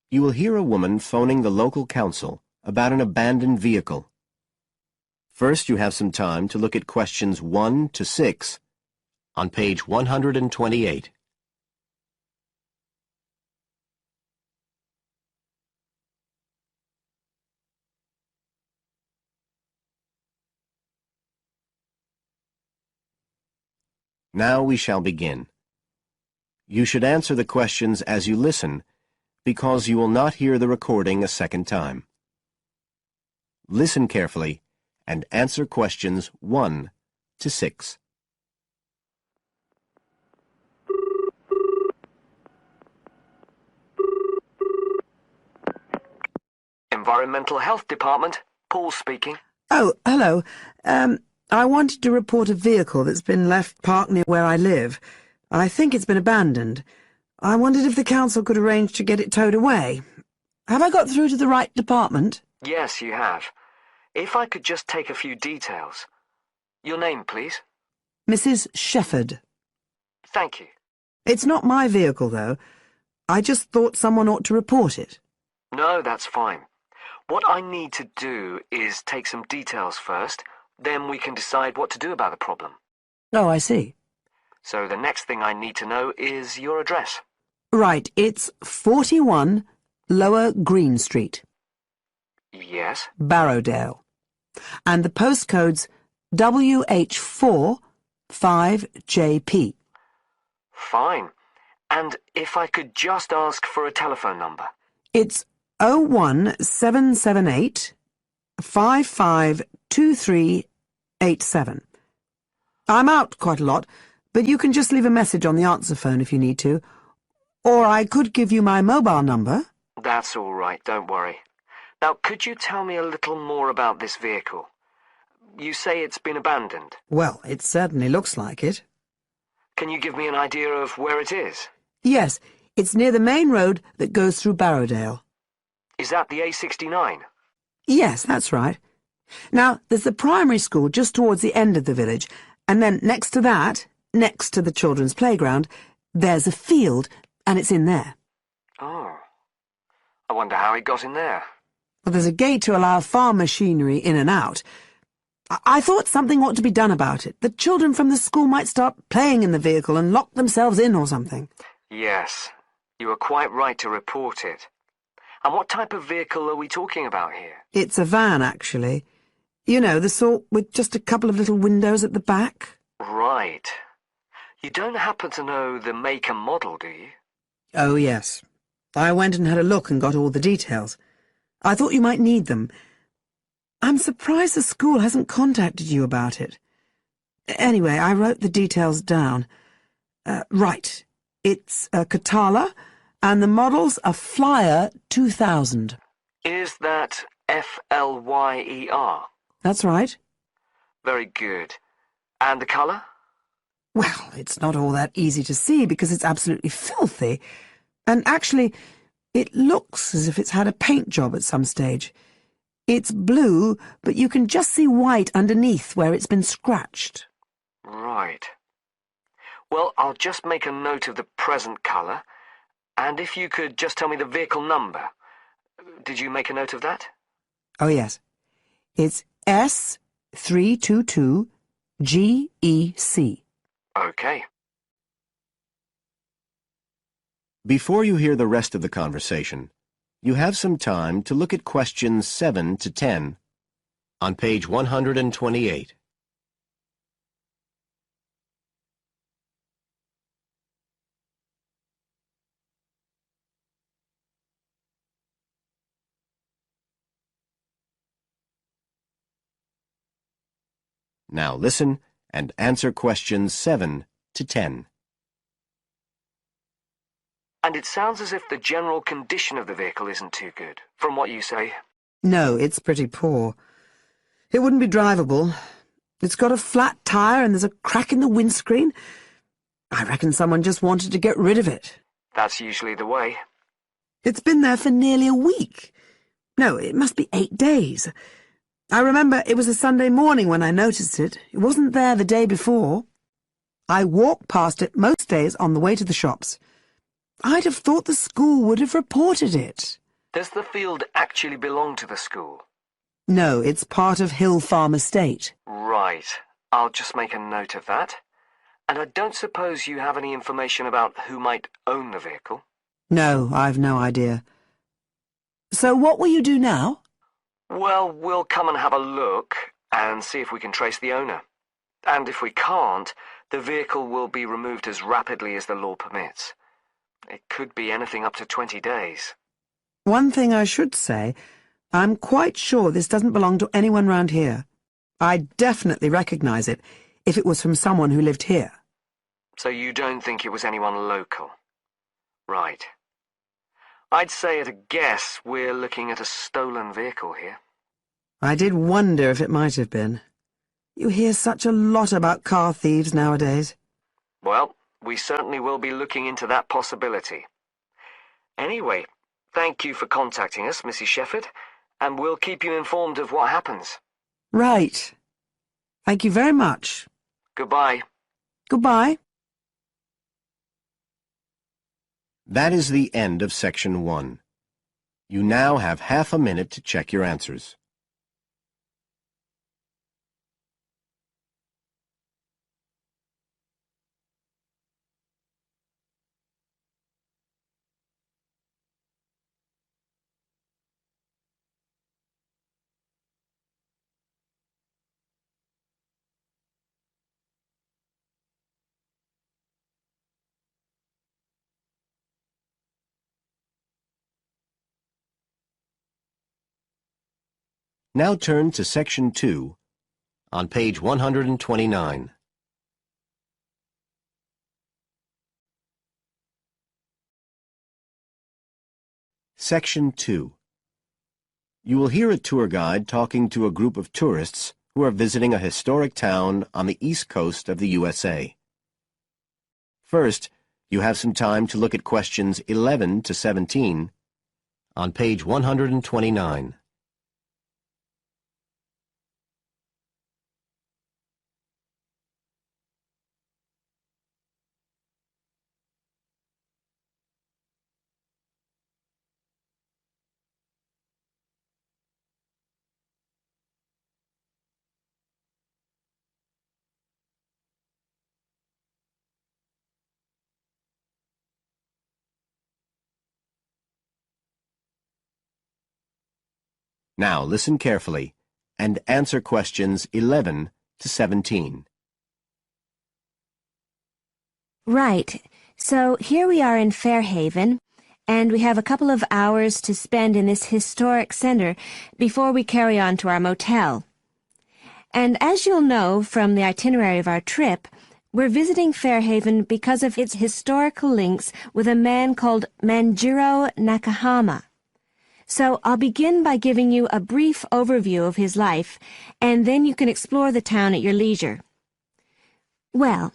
You will hear a woman phoning the local council about an abandoned vehicle. First, you have some time to look at questions 1 to 6 on page 128. Now we shall begin. You should answer the questions as you listen, because you will not hear the recording a second time. Listen carefully and answer questions 1 to 6. Environmental Health Department, Paul speaking. Oh, hello. I wanted to report a vehicle that's been left parked near where I live. I think it's been abandoned. I wondered if the council could arrange to get it towed away. Have I got through to the right department? Yes, you have. If I could just take a few details. Your name, please? Mrs. Shefford. Thank you. It's not my vehicle, though. I just thought someone ought to report it. No, that's fine. What I need to do is take some details first, then we can decide what to do about the problem. Oh, I see. So the next thing I need to know is your address. Right, it's 41 Lower Green Street. Yes? Barrowdale. And the postcode's WH4 5JP. Fine. And if I could just ask for a telephone number? It's 01778 552387. I'm out quite a lot, but you can just leave a message on the answer phone if you need to. Or I could give you my mobile number. That's all right, don't worry. Now, could you tell me a little more about this vehicle? You say it's been abandoned. Well, it certainly looks like it. Can you give me an idea of where it is? Yes, it's near the main road that goes through Barrowdale. Is that the A69? Yes, that's right. Now, there's the primary school just towards the end of the village, and then next to that, next to the children's playground, there's a field, and it's in there. Oh. I wonder how it got in there. Well, there's a gate to allow farm machinery in and out. I thought something ought to be done about it. The children from the school might start playing in the vehicle and lock themselves in or something. Yes, you are quite right to report it. And what type of vehicle are we talking about here? It's a van, actually. You know, the sort with just a couple of little windows at the back. Right. You don't happen to know the make and model, do you? Oh, yes. I went and had a look and got all the details. I thought you might need them. I'm surprised the school hasn't contacted you about it. Anyway, I wrote the details down. Right. It's a Catala, and the model's a Flyer 2000. Is that Flyer? That's right. Very good. And the colour? Well, it's not all that easy to see because it's absolutely filthy. And actually, it looks as if it's had a paint job at some stage. It's blue, but you can just see white underneath where it's been scratched. Right. Well, I'll just make a note of the present colour, and if you could just tell me the vehicle number. Did you make a note of that? Oh, yes. It's S322GEC. Okay. Before you hear the rest of the conversation, you have some time to look at questions 7 to 10 on page 128. Now listen and answer questions 7 to 10. And it sounds as if the general condition of the vehicle isn't too good, from what you say. No, it's pretty poor. It wouldn't be drivable. It's got a flat tire and there's a crack in the windscreen. I reckon someone just wanted to get rid of it. That's usually the way. It's been there for nearly a week. No, it must be 8 days. I remember it was a Sunday morning when I noticed it. It wasn't there the day before. I walk past it most days on the way to the shops. I'd have thought the school would have reported it. Does the field actually belong to the school? No, it's part of Hill Farm Estate. Right. I'll just make a note of that. And I don't suppose you have any information about who might own the vehicle? No, I've no idea. So what will you do now? Well, we'll come and have a look and see if we can trace the owner. And if we can't, the vehicle will be removed as rapidly as the law permits. It could be anything up to 20 days. One thing I should say, I'm quite sure this doesn't belong to anyone round here. I'd definitely recognize it if it was from someone who lived here. So you don't think it was anyone local? Right. I'd say at a guess we're looking at a stolen vehicle here. I did wonder if it might have been. You hear such a lot about car thieves nowadays. Well, we certainly will be looking into that possibility. Anyway, thank you for contacting us, Mrs. Shefford, and we'll keep you informed of what happens. Right. Thank you very much. Goodbye. Goodbye. That is the end of Section 1. You now have half a minute to check your answers. Now turn to Section 2 on page 129. Section 2. You will hear a tour guide talking to a group of tourists who are visiting a historic town on the east coast of the USA. First, you have some time to look at questions 11 to 17 on page 129. Now listen carefully and answer questions 11 to 17. Right. So here we are in Fairhaven, and we have a couple of hours to spend in this historic center before we carry on to our motel. And as you'll know from the itinerary of our trip, we're visiting Fairhaven because of its historical links with a man called Manjiro Nakahama. So I'll begin by giving you a brief overview of his life, and then you can explore the town at your leisure. Well,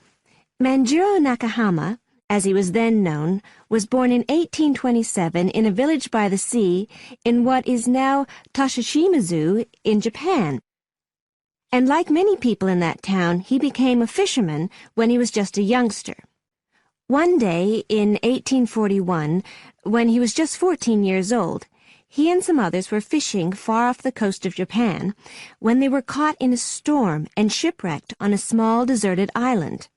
Manjiro Nakahama, as he was then known, was born in 1827 in a village by the sea in what is now Toshoshimazu in Japan. And like many people in that town, he became a fisherman when he was just a youngster. One day in 1841, when he was just 14 years old, he and some others were fishing far off the coast of Japan when they were caught in a storm and shipwrecked on a small deserted island.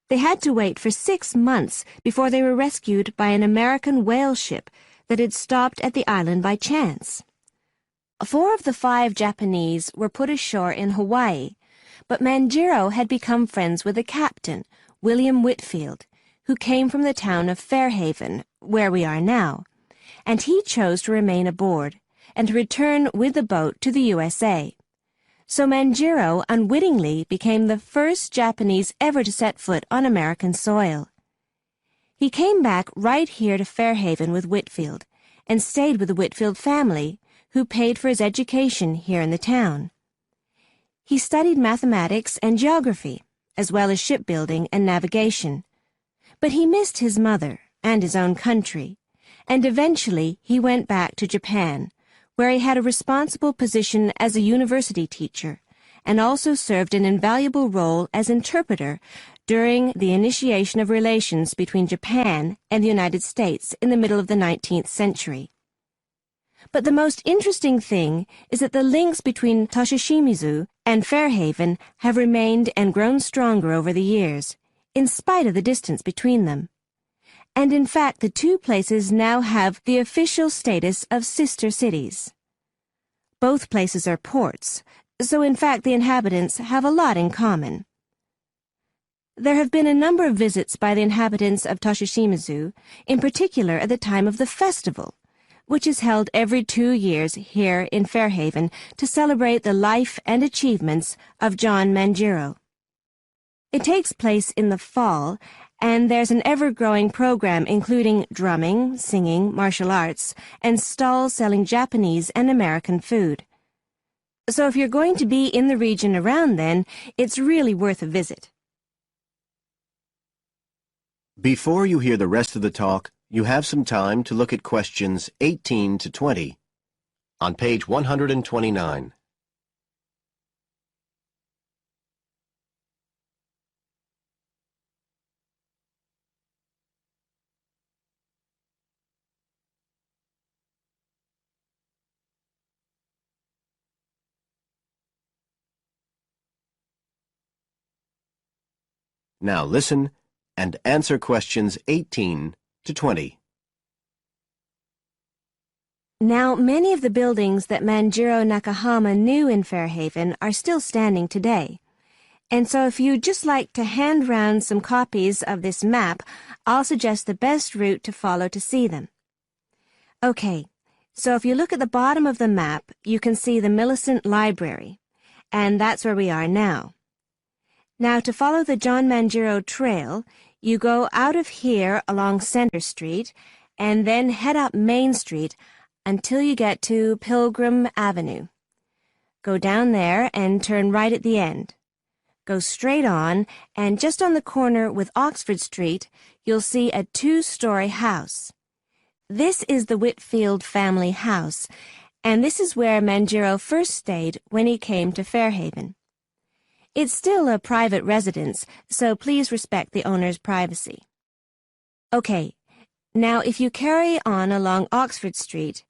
They had to wait for 6 months before they were rescued by an American whale ship that had stopped at the island by chance. 4 of the 5 Japanese were put ashore in Hawaii, but Manjiro had become friends with the captain, William Whitfield, who came from the town of Fairhaven, where we are now, and he chose to remain aboard and to return with the boat to the USA. So Manjiro unwittingly became the first Japanese ever to set foot on American soil. He came back right here to Fairhaven with Whitfield and stayed with the Whitfield family, who paid for his education here in the town. He studied mathematics and geography, as well as shipbuilding and navigation. But he missed his mother and his own country, and eventually he went back to Japan, where he had a responsible position as a university teacher, and also served an invaluable role as interpreter during the initiation of relations between Japan and the United States in the middle of the 19th century. But the most interesting thing is that the links between Toshishimizu and Fairhaven have remained and grown stronger over the years, in spite of the distance between them. And in fact, the two places now have the official status of sister cities. Both places are ports, so in fact the inhabitants have a lot in common. There have been a number of visits by the inhabitants of Toshishimizu, in particular at the time of the festival, which is held every 2 years here in Fairhaven to celebrate the life and achievements of John Manjiro. It takes place in the fall, and there's an ever-growing program including drumming, singing, martial arts, and stalls selling Japanese and American food. So if you're going to be in the region around then, it's really worth a visit. Before you hear the rest of the talk, you have some time to look at questions 18 to 20 on page 129. Now listen and answer questions 18 to 20. Now, many of the buildings that Manjiro Nakahama knew in Fairhaven are still standing today. And so if you'd just like to hand round some copies of this map, I'll suggest the best route to follow to see them. Okay, so if you look at the bottom of the map, you can see the Millicent Library, and that's where we are now. Now, to follow the John Manjiro Trail, you go out of here along Center Street and then head up Main Street until you get to Pilgrim Avenue. Go down there and turn right at the end. Go straight on, and just on the corner with Oxford Street, you'll see a 2-story house. This is the Whitfield family house, and this is where Manjiro first stayed when he came to Fairhaven. It's still a private residence, so please respect the owner's privacy. Okay, now if you carry on along Oxford Street,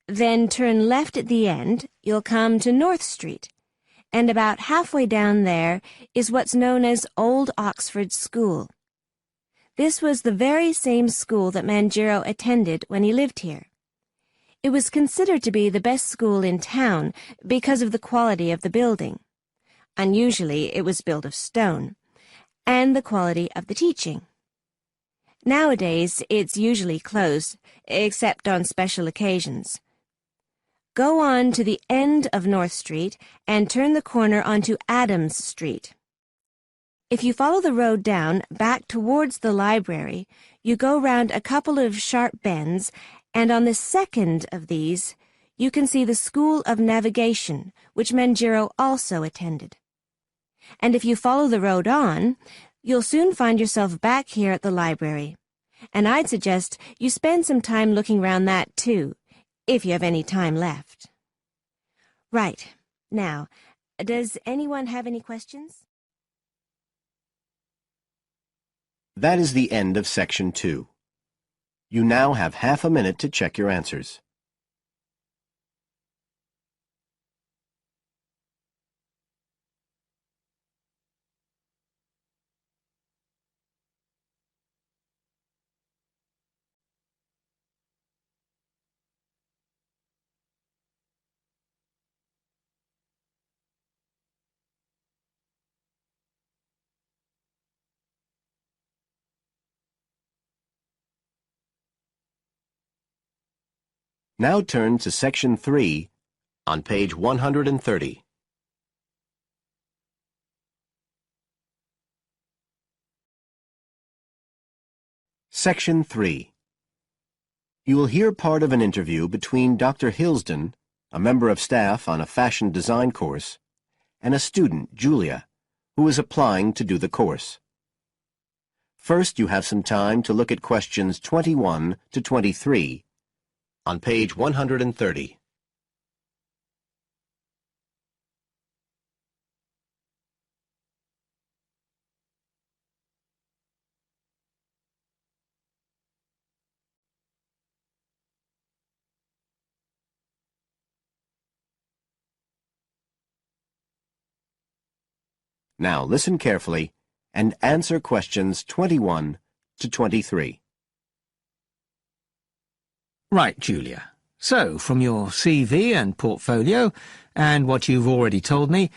then turn left at the end, you'll come to North Street, and about halfway down there is what's known as Old Oxford School. This was the very same school that Manjiro attended when he lived here. It was considered to be the best school in town because of the quality of the building. Unusually, it was built of stone, and the quality of the teaching. Nowadays, it's usually closed, except on special occasions. Go on to the end of North Street and turn the corner onto Adams Street. If you follow the road down back towards the library, you go round a couple of sharp bends, and on the second of these, you can see the School of Navigation, which Manjiro also attended. And if you follow the road on, you'll soon find yourself back here at the library. And I'd suggest you spend some time looking around that too, if you have any time left. Right. Now, does anyone have any questions? That is the end of section 2. You now have half a minute to check your answers. Now turn to section 3 on page 130. Section 3. You will hear part of an interview between Dr. Hilsden, a member of staff on a fashion design course, and a student, Julia, who is applying to do the course. First, you have some time to look at questions 21 to 23 on page 130. Now listen carefully and answer questions 21 to 23. Right, Julia. So, from your CV and portfolio, and what you've already told me,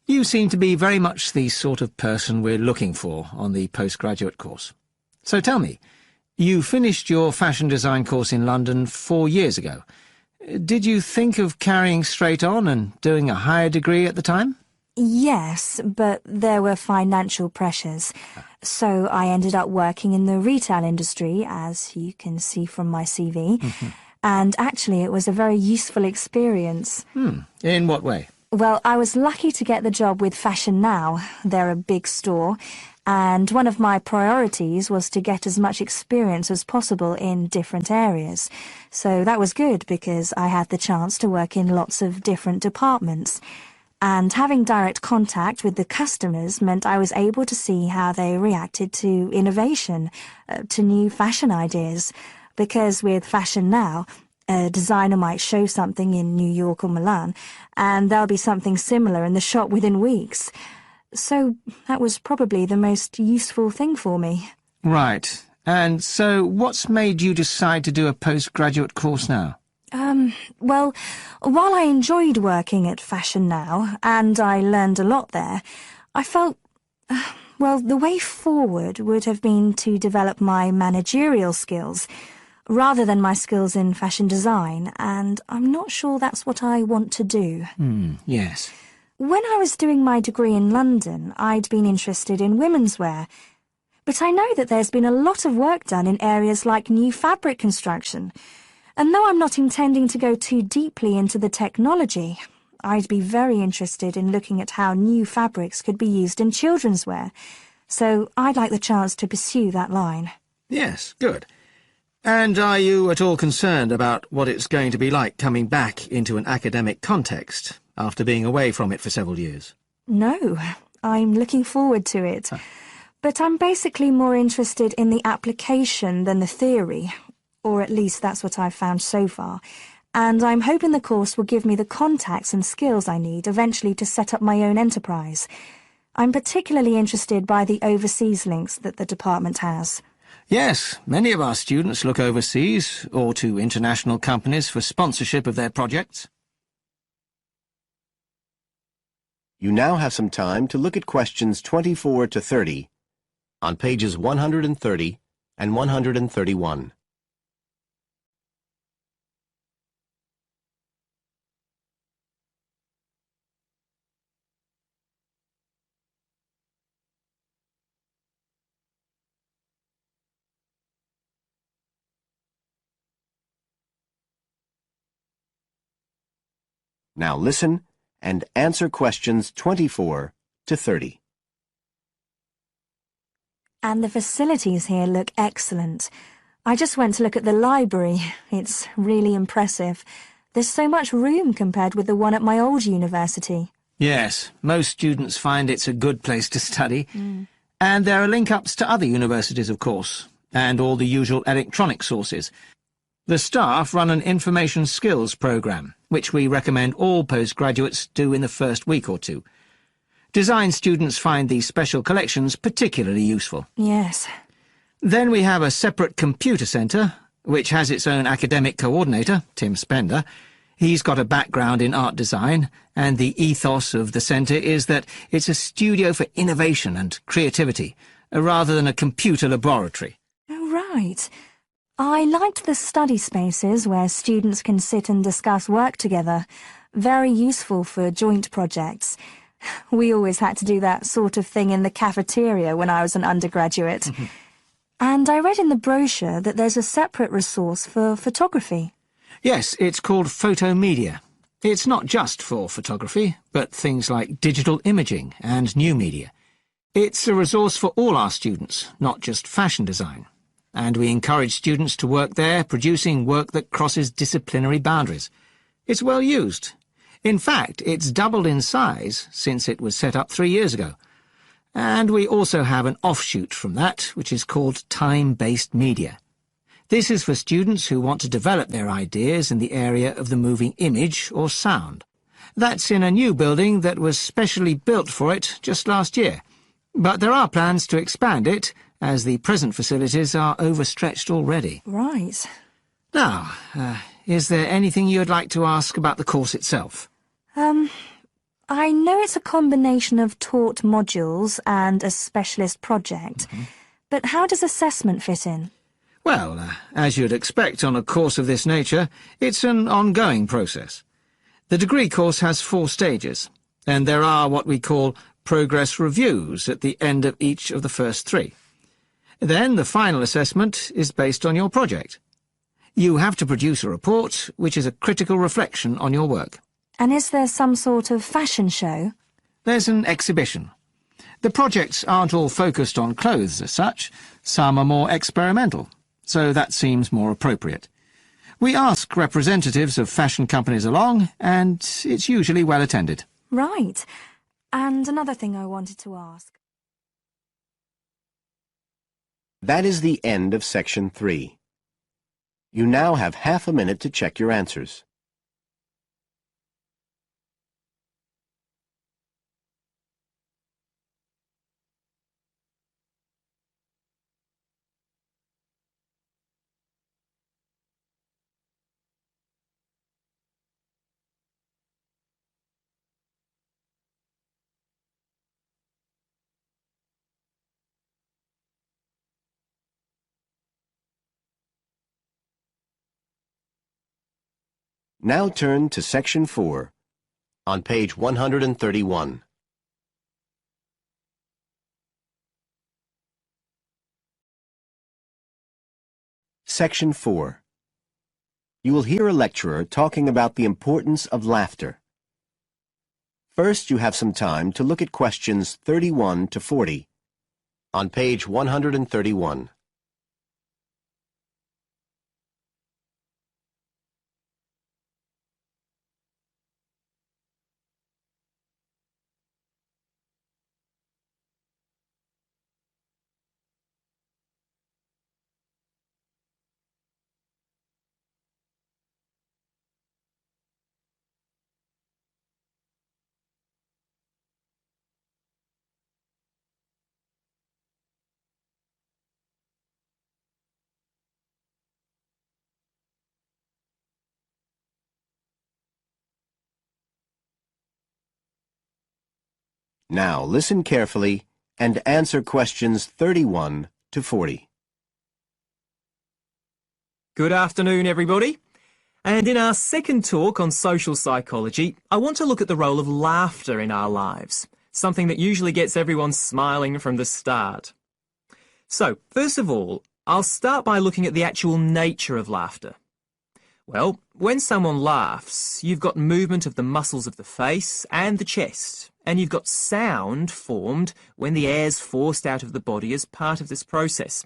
you seem to be very much the sort of person we're looking for on the postgraduate course. So tell me, you finished your fashion design course in London 4 years ago. Did you think of carrying straight on and doing a higher degree at the time? Yes, but there were financial pressures. So I ended up working in the retail industry, as you can see from my CV. And actually, it was a very useful experience. In what way? Well, I was lucky to get the job with Fashion Now. They're a big store. And one of my priorities was to get as much experience as possible in different areas. So that was good because I had the chance to work in lots of different departments. And having direct contact with the customers meant I was able to see how they reacted to innovation, to new fashion ideas. Because with Fashion Now, a designer might show something in New York or Milan, and there'll be something similar in the shop within weeks. So that was probably the most useful thing for me. Right. And so what's made you decide to do a postgraduate course now? Well, while I enjoyed working at Fashion Now, and I learned a lot there, I felt, well, the way forward would have been to develop my managerial skills, rather than my skills in fashion design, and I'm not sure that's what I want to do. Yes. When I was doing my degree in London, I'd been interested in women's wear, but I know that there's been a lot of work done in areas like new fabric construction. And though I'm not intending to go too deeply into the technology, I'd be very interested in looking at how new fabrics could be used in children's wear. So I'd like the chance to pursue that line. Yes, good. And are you at all concerned about what it's going to be like coming back into an academic context after being away from it for several years? No, I'm looking forward to it. But I'm basically more interested in the application than the theory. Or at least that's what I've found so far, and I'm hoping the course will give me the contacts and skills I need eventually to set up my own enterprise. I'm particularly interested by the overseas links that the department has. Yes, many of our students look overseas or to international companies for sponsorship of their projects. You now have some time to look at questions 24 to 30 on pages 130 and 131. Now listen and answer questions 24 to 30. And the facilities here look excellent. I just went to look at the library. It's really impressive. There's so much room compared with the one at my old university. Yes, most students find it's a good place to study. And there are link-ups to other universities, of course, and all the usual electronic sources. The staff run an information skills programme, which we recommend all postgraduates do in the first week or two. Design students find these special collections particularly useful. Yes. Then we have a separate computer centre, which has its own academic coordinator, Tim Spender. He's got a background in art design, and the ethos of the centre is that it's a studio for innovation and creativity, rather than a computer laboratory. Oh, right. I liked the study spaces where students can sit and discuss work together. Very useful for joint projects. We always had to do that sort of thing in the cafeteria when I was an undergraduate. And I read in the brochure that there's a separate resource for photography. Yes, it's called Photomedia. It's not just for photography, but things like digital imaging and new media. It's a resource for all our students, not just fashion design. And we encourage students to work there, producing work that crosses disciplinary boundaries. It's well used. In fact, it's doubled in size since it was set up 3 years ago. And we also have an offshoot from that, which is called Time-Based Media. This is for students who want to develop their ideas in the area of the moving image or sound. That's in a new building that was specially built for it just last year. But there are plans to expand it, as the present facilities are overstretched already. Right. Now, is there anything you'd like to ask about the course itself? I know it's a combination of taught modules and a specialist project, but how does assessment fit in? Well, as you'd expect on a course of this nature, it's an ongoing process. The degree course has 4 stages, and there are what we call progress reviews at the end of each of the first 3. Then the final assessment is based on your project. You have to produce a report, which is a critical reflection on your work. And is there some sort of fashion show? There's an exhibition. The projects aren't all focused on clothes as such. Some are more experimental, so that seems more appropriate. We ask representatives of fashion companies along, and it's usually well attended. Right. And another thing I wanted to ask. That is the end of Section 3. You now have half a minute to check your answers. Now turn to Section 4, on page 131. Section 4. You will hear a lecturer talking about the importance of laughter. First, you have some time to look at questions 31 to 40, on page 131. Now listen carefully and answer questions 31 to 40. Good afternoon, everybody. And in our second talk on social psychology, I want to look at the role of laughter in our lives, something that usually gets everyone smiling from the start. So, first of all, I'll start by looking at the actual nature of laughter. Well, when someone laughs, you've got movement of the muscles of the face and the chest, and you've got sound formed when the air's forced out of the body as part of this process.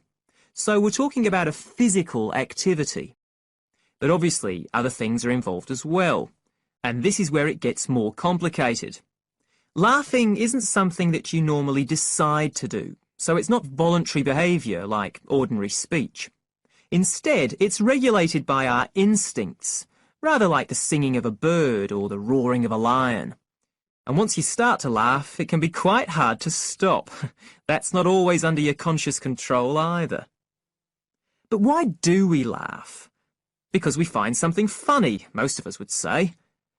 So we're talking about a physical activity. But obviously other things are involved as well, and this is where it gets more complicated. Laughing isn't something that you normally decide to do, so it's not voluntary behaviour like ordinary speech. Instead, it's regulated by our instincts, rather like the singing of a bird or the roaring of a lion. And once you start to laugh, it can be quite hard to stop. That's not always under your conscious control either. But why do we laugh? Because we find something funny, most of us would say.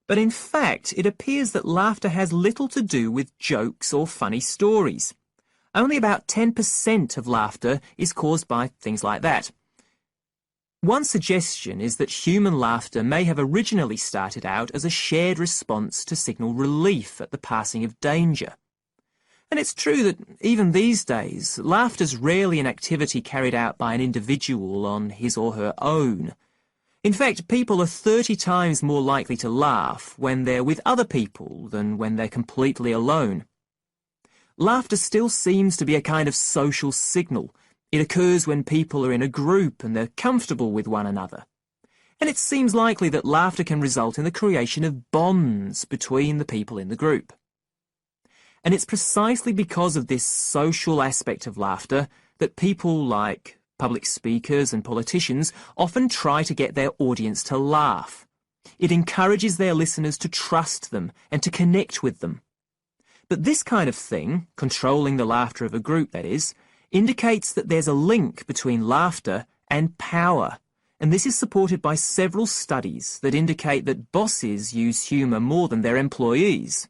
But in fact, it appears that laughter has little to do with jokes or funny stories. Only about 10% of laughter is caused by things like that. One suggestion is that human laughter may have originally started out as a shared response to signal relief at the passing of danger. And it's true that even these days, laughter's rarely an activity carried out by an individual on his or her own. In fact, people are 30 times more likely to laugh when they're with other people than when they're completely alone. Laughter still seems to be a kind of social signal. It occurs when people are in a group and they're comfortable with one another. And it seems likely that laughter can result in the creation of bonds between the people in the group. And it's precisely because of this social aspect of laughter that people like public speakers and politicians often try to get their audience to laugh. It encourages their listeners to trust them and to connect with them. But this kind of thing, controlling the laughter of a group that is, indicates that there's a link between laughter and power, and this is supported by several studies that indicate that bosses use humour more than their employees.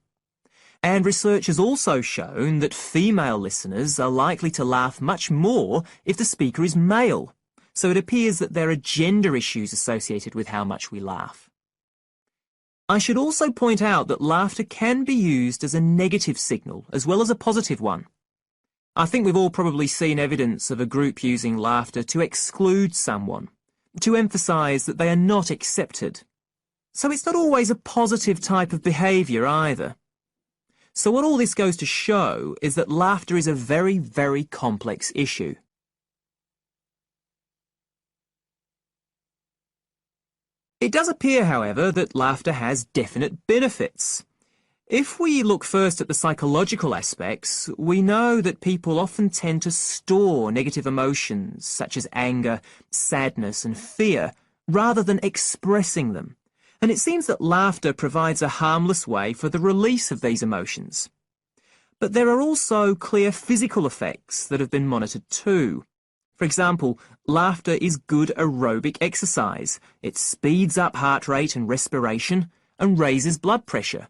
And research has also shown that female listeners are likely to laugh much more if the speaker is male, so it appears that there are gender issues associated with how much we laugh. I should also point out that laughter can be used as a negative signal as well as a positive one. I think we've all probably seen evidence of a group using laughter to exclude someone, to emphasise that they are not accepted. So it's not always a positive type of behaviour either. So what all this goes to show is that laughter is a very, very complex issue. It does appear, however, that laughter has definite benefits. If we look first at the psychological aspects, we know that people often tend to store negative emotions such as anger, sadness and fear, rather than expressing them. And it seems that laughter provides a harmless way for the release of these emotions. But there are also clear physical effects that have been monitored too. For example, laughter is good aerobic exercise. It speeds up heart rate and respiration and raises blood pressure.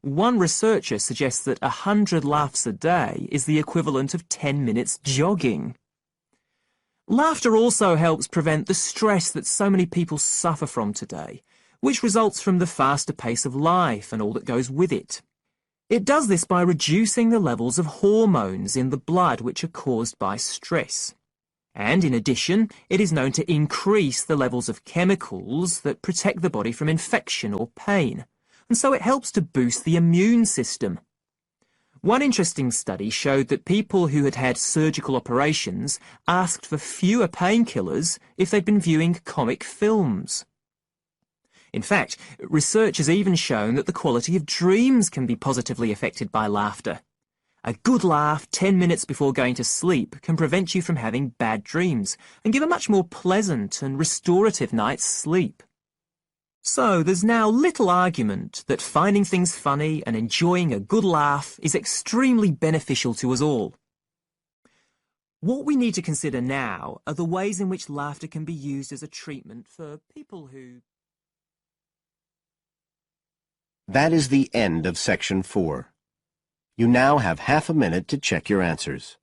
One researcher suggests that 100 laughs a day is the equivalent of 10 minutes jogging. Laughter also helps prevent the stress that so many people suffer from today, which results from the faster pace of life and all that goes with it. It does this by reducing the levels of hormones in the blood which are caused by stress. And in addition, it is known to increase the levels of chemicals that protect the body from infection or pain, and so it helps to boost the immune system. One interesting study showed that people who had had surgical operations asked for fewer painkillers if they'd been viewing comic films. In fact, research has even shown that the quality of dreams can be positively affected by laughter. A good laugh 10 minutes before going to sleep can prevent you from having bad dreams and give a much more pleasant and restorative night's sleep. So there's now little argument that finding things funny and enjoying a good laugh is extremely beneficial to us all. What we need to consider now are the ways in which laughter can be used as a treatment for people who... That is the end of section 4. You now have half a minute to check your answers.